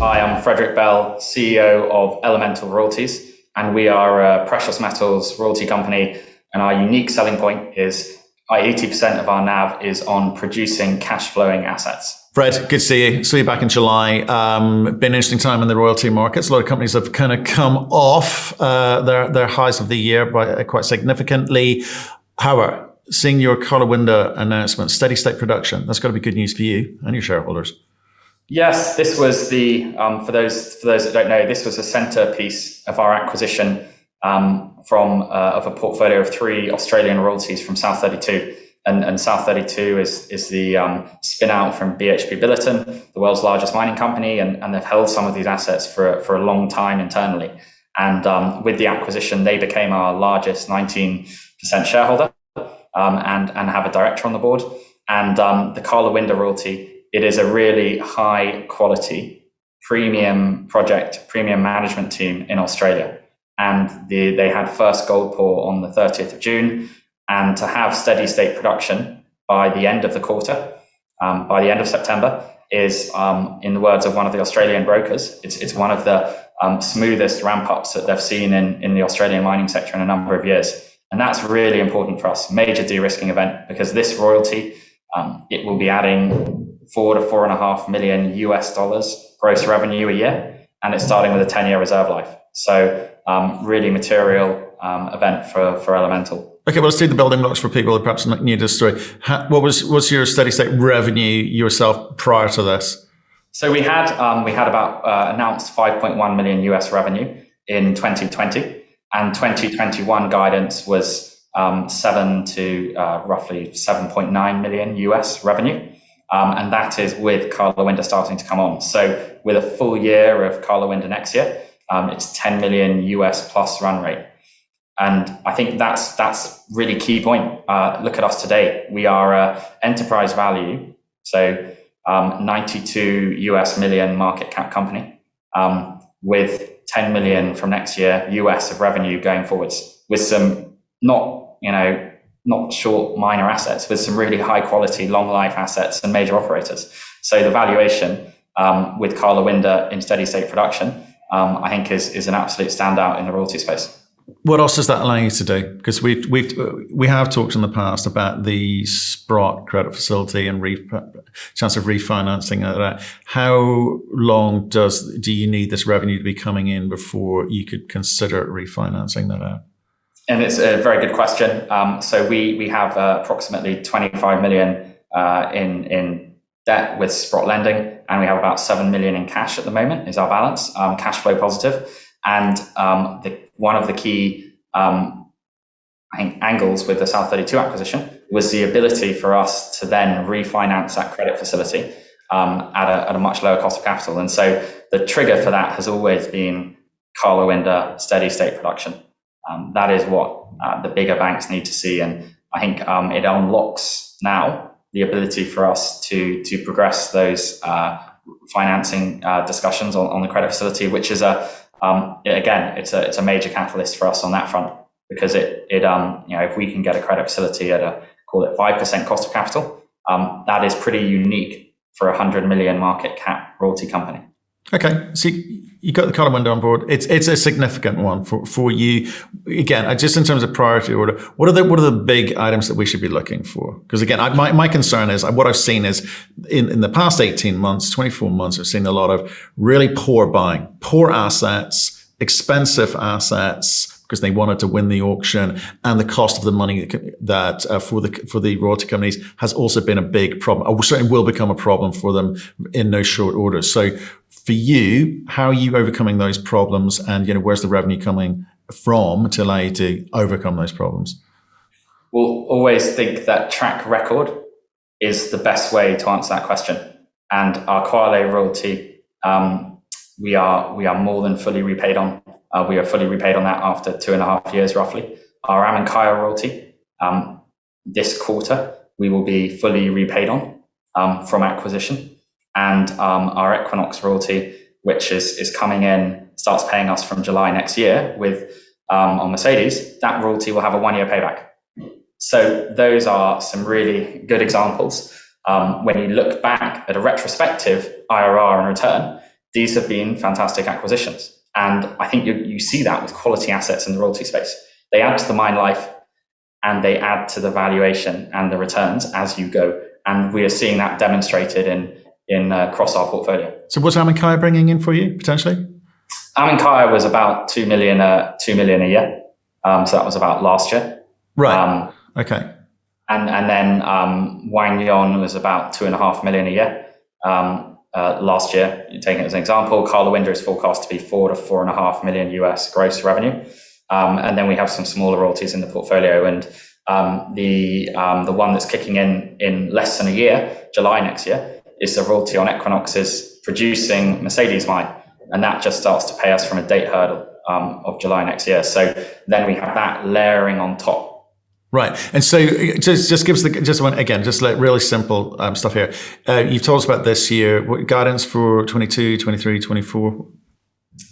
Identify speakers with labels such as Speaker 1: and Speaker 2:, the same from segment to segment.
Speaker 1: Hi, I'm Frederick Bell, CEO of Elemental Royalties, and we are a precious metals royalty company. And our unique selling point is 80% of our NAV is on producing cash flowing assets.
Speaker 2: Fred, good to see you. Saw you back in July. Been an interesting time in the royalty markets. A lot of companies have kind of come off their highs of the year by quite significantly. However, seeing your Carlawinda announcement, steady state production, that's got to be good news for you and your shareholders.
Speaker 1: Yes, this was the for those that don't know, this was a centerpiece of our acquisition of a portfolio of 3 Australian royalties from South 32. And South 32 is the spin out from BHP Billiton, the world's largest mining company, and they've held some of these assets for a long time internally. And with the acquisition, they became our largest 19% shareholder and have a director on the board. And the Carlawinda royalty, it is a really high quality premium project, premium management team in Australia. And they had first gold pour on the 30th of June. And to have steady state production by the end of the quarter, by the end of September, is, in the words of one of the Australian brokers, it's one of the smoothest ramp ups that they've seen in the Australian mining sector in a number of years. And that's really important for us, major de-risking event, because this royalty, it will be adding $4 to $4.5 million US gross revenue a year, and it's starting with a 10-year reserve life. So really material event for Elemental.
Speaker 2: Okay, well, let's do the building blocks for people who perhaps not new to the story. What's your steady state revenue yourself prior to this?
Speaker 1: So we had about announced 5.1 million US revenue in 2020, and 2021 guidance was 7 to roughly 7.9 million US revenue. And that is with Carlawinda starting to come on. So with a full year of Carlawinda next year, it's 10 million US plus run rate. And I think that's really key point. Look at us today. We are enterprise value, so 92 US million market cap company with 10 million from next year US of revenue going forwards, with some not short minor assets, with some really high quality long life assets and major operators. So the valuation with Carlawinda in steady state production, I think is an absolute standout in the royalty space.
Speaker 2: What else does that allow you to do? Because we have talked in the past about the Sprott credit facility and chance of refinancing that. How long do you need this revenue to be coming in before you could consider refinancing that out?
Speaker 1: And it's a very good question. So we have approximately 25 million in debt with Sprott lending, and we have about 7 million in cash at the moment is our balance, cash flow positive. And one of the key, angles with the South 32 acquisition was the ability for us to then refinance that credit facility at a much lower cost of capital. And so the trigger for that has always been Carlawinda steady state production. That is what the bigger banks need to see. And I think it unlocks now the ability for us to progress those financing discussions on the credit facility, which is again, it's a major catalyst for us on that front, because if we can get a credit facility at call it 5% cost of capital, that is pretty unique for a 100 million market cap royalty company.
Speaker 2: Okay, so you got the Carlawinda on board. It's a significant one for you. Again, just in terms of priority order, what are the big items that we should be looking for? Because again, my concern is what I've seen is in the past 18 months, 24 months, I've seen a lot of really poor buying, poor assets, expensive assets, because they wanted to win the auction, and the cost of the money that for the royalty companies has also been a big problem. Or certainly will become a problem for them in no short order. So for you, how are you overcoming those problems, and where's the revenue coming from to allow you to overcome those problems?
Speaker 1: We'll always think that track record is the best way to answer that question. And our Quale royalty, we are more than fully repaid on. We are fully repaid on that after 2.5 years, roughly. Our Amankaya royalty, this quarter, we will be fully repaid on from acquisition. And our Equinox royalty, which is coming in, starts paying us from July next year with on Mercedes, that royalty will have a 1-year payback. So those are some really good examples. When you look back at a retrospective IRR and return, these have been fantastic acquisitions. And I think you see that with quality assets in the royalty space. They add to the mine life and they add to the valuation and the returns as you go. And we are seeing that demonstrated in across our portfolio.
Speaker 2: So what's Amankaya bringing in for you, potentially?
Speaker 1: Amankaya was about 2 million a year. So that was about last year.
Speaker 2: Right. Okay.
Speaker 1: And then Wang Yon was about 2.5 million a year. Last year, taking it as an example, Karlawinda is forecast to be 4 to 4.5 million US gross revenue. And then we have some smaller royalties in the portfolio. And the one that's kicking in less than a year, July next year, is the royalty on Equinox's producing Mercedes mine. And that just starts to pay us from a date hurdle of July next year. So then we have that layering on top.
Speaker 2: Right. And so just give us like really simple stuff here. You've told us about this year. What guidance for 22, 23, 24?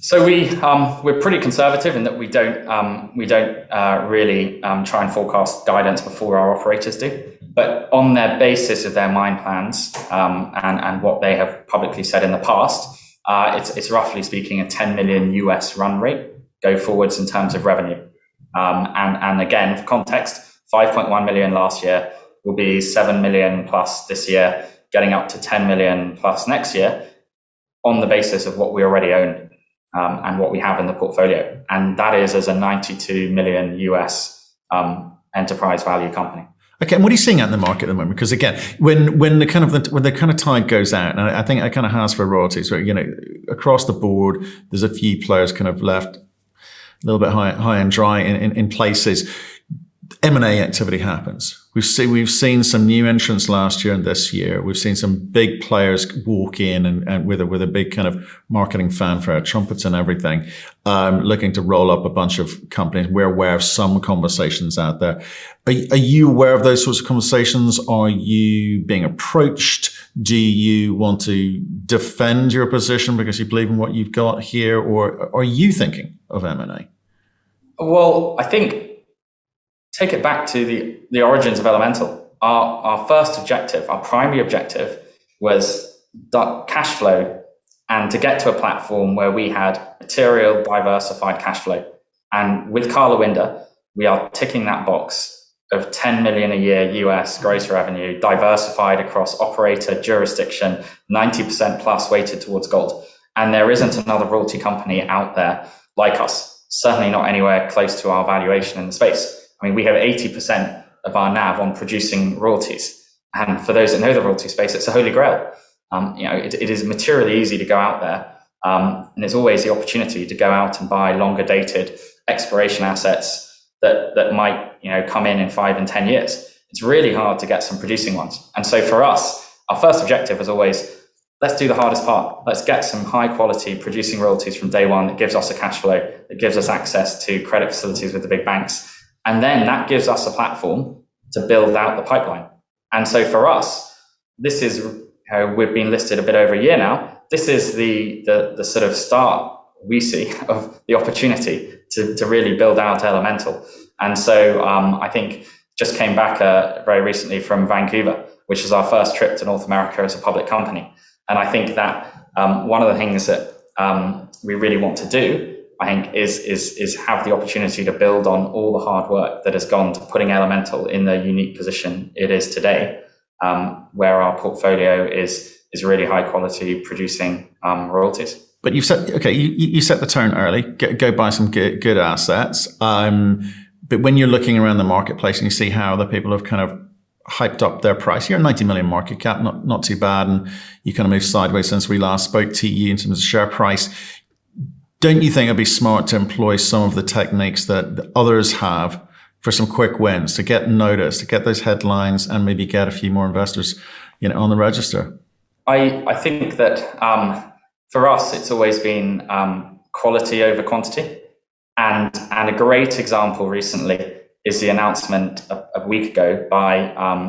Speaker 1: So we're pretty conservative in that we don't really try and forecast guidance before our operators do. But on their basis of their mine plans and what they have publicly said in the past, it's roughly speaking a 10 million US run rate go forwards in terms of revenue. And again, for context, 5.1 million last year will be 7 million plus this year, getting up to 10 million plus next year on the basis of what we already own and what we have in the portfolio. And that is as a 92 million US enterprise value company.
Speaker 2: Okay, and what are you seeing out in the market at the moment? Because again, when the kind of tide goes out, and I think it kind of has for royalties, where across the board, there's a few players kind of left a little bit high and dry in places. M&A activity happens. We've seen some new entrants last year and this year. We've seen some big players walk in and with a big kind of marketing fanfare, trumpets and everything, looking to roll up a bunch of companies. We're aware of some conversations out there. Are you aware of those sorts of conversations? Are you being approached? Do you want to defend your position because you believe in what you've got here, or are you thinking of M&A?
Speaker 1: Well, I think take it back to the origins of Elemental. Our first objective, our primary objective, was cash flow and to get to a platform where we had material, diversified cash flow. And with Karlawinda, we are ticking that box of 10 million a year US gross revenue, diversified across operator, jurisdiction, 90% plus weighted towards gold. And there isn't another royalty company out there like us, certainly not anywhere close to our valuation in the space. I mean, we have 80% of our NAV on producing royalties. And for those that know the royalty space, it's a holy grail. It is materially easy to go out there. And there's always the opportunity to go out and buy longer dated exploration assets that might, come in 5 and 10 years. It's really hard to get some producing ones. And so for us, our first objective is always, let's do the hardest part. Let's get some high quality producing royalties from day one that gives us a cash flow, that gives us access to credit facilities with the big banks. And then that gives us a platform to build out the pipeline. And so for us, this is how we've been listed a bit over a year now. This is the sort of start we see of the opportunity to really build out Elemental. And so I think just came back very recently from Vancouver, which is our first trip to North America as a public company. And I think that one of the things that we really want to do, I think, is have the opportunity to build on all the hard work that has gone to putting Elemental in the unique position it is today, where our portfolio is really high quality producing royalties.
Speaker 2: But you've set you set the tone early. Go buy some good assets. But when you're looking around the marketplace and you see how other people have kind of hyped up their price, you're a 90 million market cap, not too bad, and you kind of moved sideways since we last spoke to you in terms of share price. Don't you think it'd be smart to employ some of the techniques that others have for some quick wins, to get noticed, to get those headlines, and maybe get a few more investors, on the register?
Speaker 1: I think that for us, it's always been quality over quantity, and a great example recently is the announcement a week ago by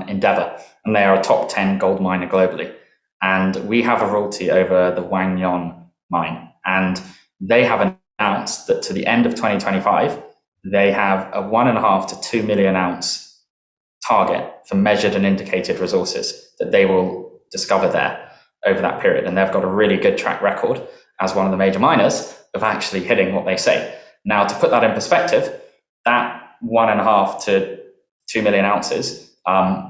Speaker 1: Endeavour, and they are a top 10 gold miner globally, and we have a royalty over the Wang Yon mine, and they have announced that to the end of 2025, they have a 1.5 to 2 million ounce target for measured and indicated resources that they will discover there. over that period. And they've got a really good track record as one of the major miners of actually hitting what they say. Now, to put that in perspective, that 1.5 to 2 million ounces,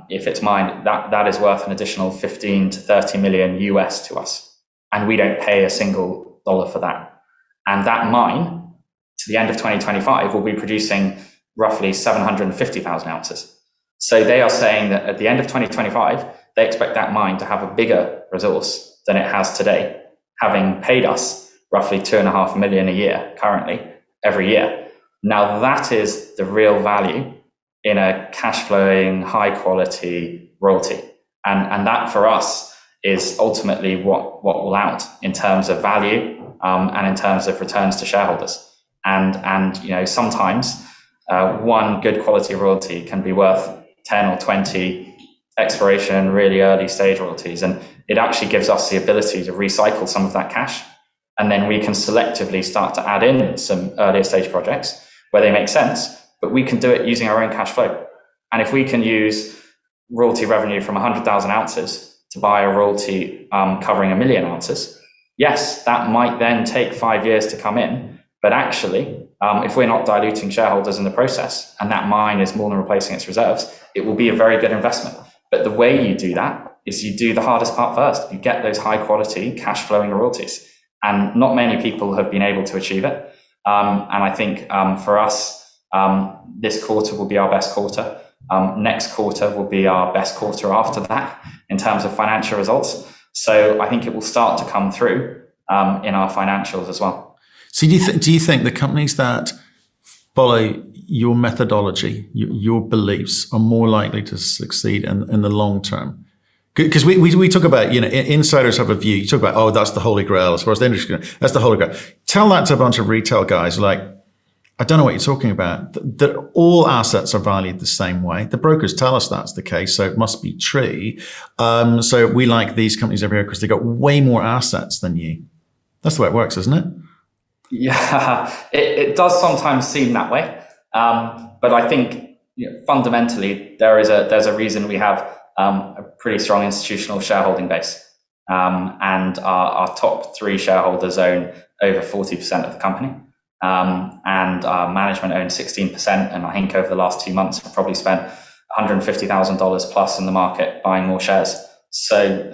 Speaker 1: if it's mined, that is worth an additional 15 to 30 million US to us. And we don't pay a single dollar for that. And that mine, to the end of 2025, will be producing roughly 750,000 ounces. So they are saying that at the end of 2025, they expect that mine to have a bigger resource than it has today, having paid us roughly 2.5 million a year currently, every year. Now that is the real value in a cash flowing, high quality royalty. And that for us is ultimately what will out in terms of value and in terms of returns to shareholders. And sometimes one good quality royalty can be worth 10 or 20 exploration, really early stage royalties. And it actually gives us the ability to recycle some of that cash. And then we can selectively start to add in some earlier stage projects where they make sense, but we can do it using our own cash flow. And if we can use royalty revenue from 100,000 ounces to buy a royalty covering 1 million ounces, yes, that might then take 5 years to come in. But actually, if we're not diluting shareholders in the process and that mine is more than replacing its reserves, it will be a very good investment. But the way you do that is you do the hardest part first. You get those high quality cash flowing royalties. And not many people have been able to achieve it. And I think for us, this quarter will be our best quarter. Next quarter will be our best quarter after that in terms of financial results. So I think it will start to come through in our financials as well.
Speaker 2: So do you think the companies that follow your methodology, your beliefs, are more likely to succeed in the long term? Because we talk about, insiders have a view. You talk about, oh, that's the holy grail as far as the industry goes. That's the holy grail. Tell that to a bunch of retail guys like, I don't know what you're talking about. That all assets are valued the same way. The brokers tell us that's the case, so it must be true. So we like these companies over here because they've got way more assets than you. That's the way it works, isn't it?
Speaker 1: Yeah, it does sometimes seem that way. But I think fundamentally there's a reason we have a pretty strong institutional shareholding base. And our top 3 shareholders own over 40% of the company. And our management owns 16%. And I think over the last 2 months, we've probably spent $150,000 plus in the market buying more shares. So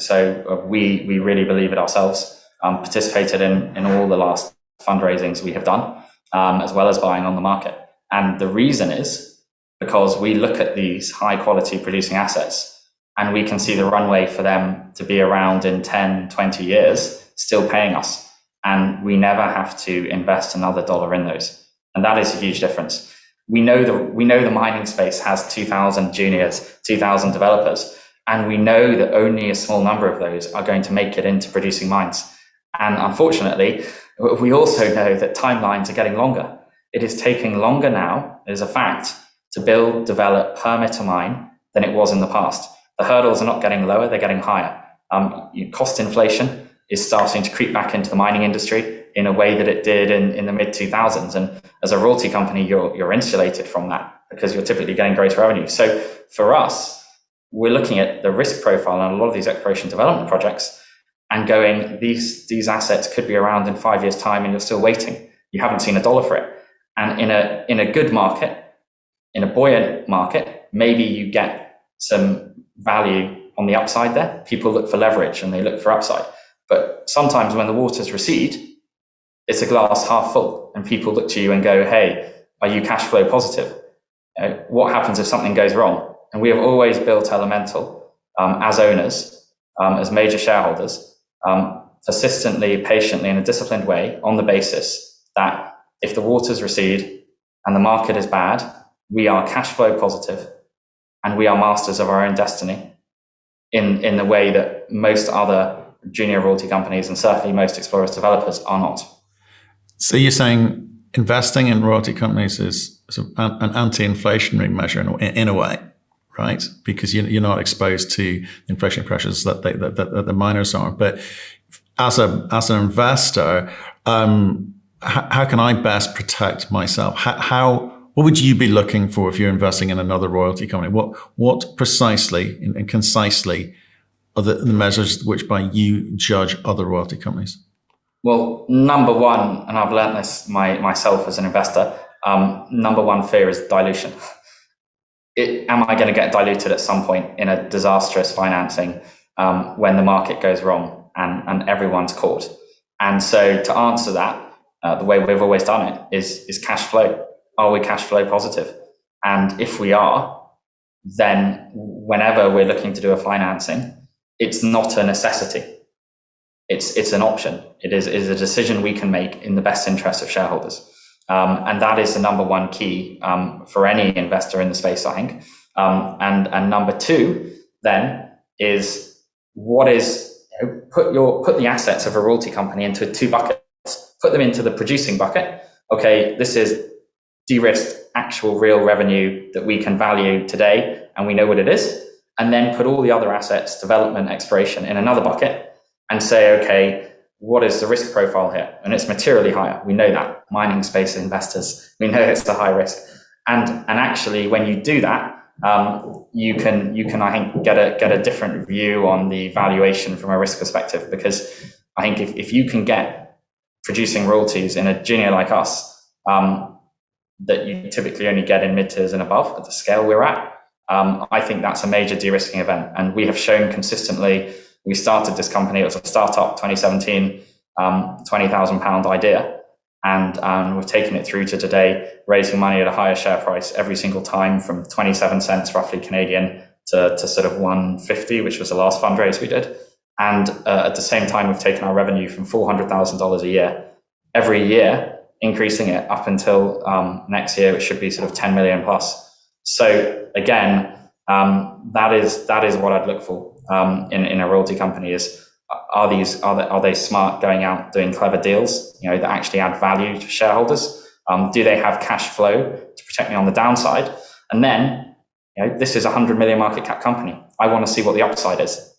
Speaker 1: we really believe it ourselves. Participated in all the last fundraisings we have done, as well as buying on the market. And the reason is because we look at these high quality producing assets and we can see the runway for them to be around in 10, 20 years, still paying us. And we never have to invest another dollar in those. And that is a huge difference. We know the mining space has 2,000 juniors, 2,000 developers, and we know that only a small number of those are going to make it into producing mines. And unfortunately, we also know that timelines are getting longer. It is taking longer now, it is a fact, to build, develop, permit a mine than it was in the past. The hurdles are not getting lower, they're getting higher. Cost inflation is starting to creep back into the mining industry in a way that it did in the mid-2000s. And as a royalty company, you're insulated from that because you're typically getting greater revenue. So for us, we're looking at the risk profile on a lot of these exploration development projects and going, these assets could be around in 5 years' time and you're still waiting. You haven't seen a dollar for it. And in a good market, in a buoyant market, maybe you get some value on the upside there. People look for leverage and they look for upside. But sometimes when the waters recede, it's a glass half full and people look to you and go, hey, are you cash flow positive? What happens if something goes wrong? And we have always built Elemental as owners, as major shareholders, persistently, patiently, in a disciplined way on the basis that if the waters recede and the market is bad, we are cash flow positive and we are masters of our own destiny in the way that most other junior royalty companies and certainly most explorers developers are not.
Speaker 2: So you're saying investing in royalty companies is an anti-inflationary measure in a way, right? Because you're not exposed to inflation pressures that the miners are. But as an investor, how can I best protect myself? What would you be looking for if you're investing in another royalty company? What precisely and concisely are the measures which by you judge other royalty companies?
Speaker 1: Well, number one, and I've learned this myself as an investor, number one fear is dilution. Am I going to get diluted at some point in a disastrous financing when the market goes wrong and everyone's caught? And so to answer that, the way we've always done it is cash flow. Are we cash flow positive? And if we are, then whenever we're looking to do a financing, it's not a necessity. It's an option. It is a decision we can make in the best interest of shareholders. And that is the number one key for any investor in the space, I think. And number two then is put the assets of a royalty company into two buckets. Put them into the producing bucket. Okay, this is de-risked actual real revenue that we can value today and we know what it is. And then put all the other assets, development, exploration, in another bucket and say, okay, what is the risk profile here? And it's materially higher. We know that. Mining space investors, we know it's the high risk. And actually, when you do that, you can I think get a different view on the valuation from a risk perspective. Because I think if you can get producing royalties in a junior like us, that you typically only get in mid-tiers and above at the scale we're at, I think that's a major de-risking event. And we have shown consistently. We started this company, it was a startup, 2017, £20,000 idea. And we've taken it through to today, raising money at a higher share price every single time, from 27 cents roughly Canadian to sort of 150, which was the last fundraise we did. And at the same time, we've taken our revenue from $400,000 a year every year, increasing it up until next year, which should be sort of 10 million plus. So again, that is what I'd look for in a royalty company is, are they smart going out doing clever deals, that actually add value to shareholders? Do they have cash flow to protect me on the downside? And then, this is a 100 million market cap company. I want to see what the upside is.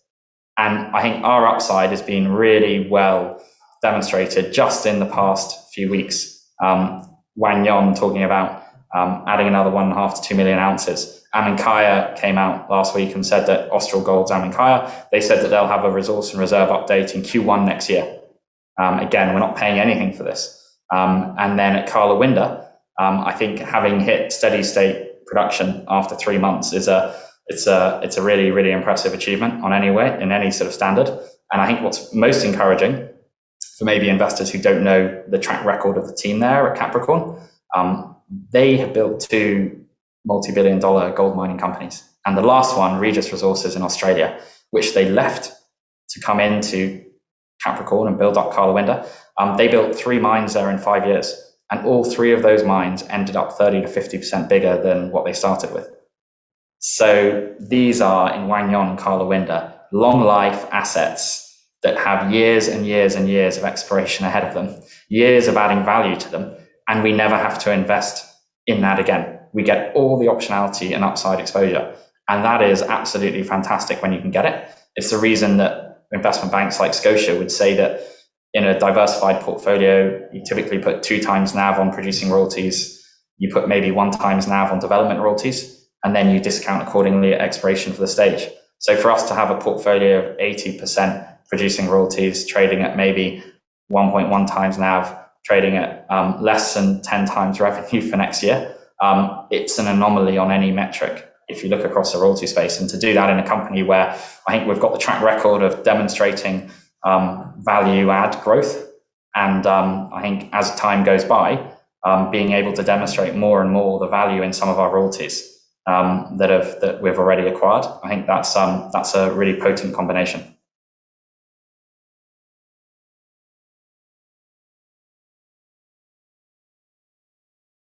Speaker 1: And I think our upside has been really well demonstrated just in the past few weeks. Wang Yon talking about adding another 1.5 to 2 million ounces. Aminkaya came out last week and said that Austral Gold's Aminkaya, they said that they'll have a resource and reserve update in Q1 next year. Again, we're not paying anything for this. And then at Karlawinda, I think having hit steady state production after 3 months it's a really, really impressive achievement in any sort of standard. And I think what's most encouraging for maybe investors who don't know the track record of the team there at Capricorn, they have built 2 multi-billion-dollar gold mining companies. And the last one, Regis Resources in Australia, which they left to come into Capricorn and build up Karlawinda, they built 3 mines there in 5 years. And all 3 of those mines ended up 30 to 50% bigger than what they started with. So these are, in Wang Yon and Karlawinda, long life assets that have years and years and years of exploration ahead of them, years of adding value to them, and we never have to invest in that again. We get all the optionality and upside exposure, and that is absolutely fantastic when you can get it. It's the reason that investment banks like Scotia would say that in a diversified portfolio, you typically put 2 times NAV on producing royalties, you put maybe 1 times NAV on development royalties, and then you discount accordingly at expiration for the stage. So for us to have a portfolio of 80% producing royalties, trading at maybe 1.1 times NAV, trading at less than 10 times revenue for next year, it's an anomaly on any metric if you look across the royalty space. And to do that in a company where I think we've got the track record of demonstrating value add growth, and I think as time goes by, being able to demonstrate more and more the value in some of our royalties that we've already acquired, I think that's a really potent combination.